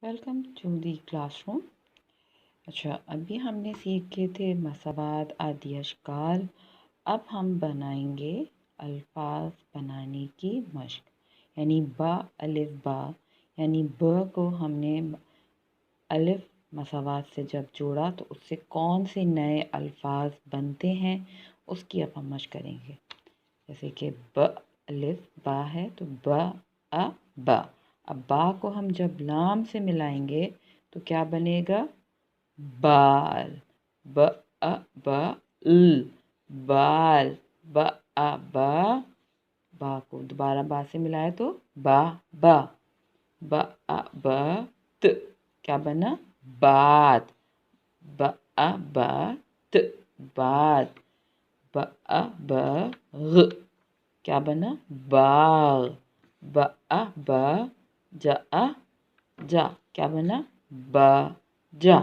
Welcome to the class room. اچھا، ابھی ہم نے سیکھے تھے مساوات آدی اشکال۔ اب ہم بنائیں گے الفاظ بنانے کی مشق، یعنی با الف با، یعنی ب کو ہم نے الف مساوات سے جب جوڑا تو اس سے کون سے نئے الفاظ بنتے ہیں اس کی اب ہم مشق کریں گے۔ جیسے کہ ب الف با ہے تو ب ا با۔ اب با کو ہم جب لام سے ملائیں گے تو کیا بنے گا؟ بال۔ ب ا با ل، بال۔ ب ا با، با کو دوبارہ با سے ملائے تو با با۔ ب ا با ت، کیا بنا؟ بات۔ ب ا با ت، بات۔ ب ا با غ، کیا بنا؟ باغ۔ ب ا با جا جا، کیا بنا؟ با جا۔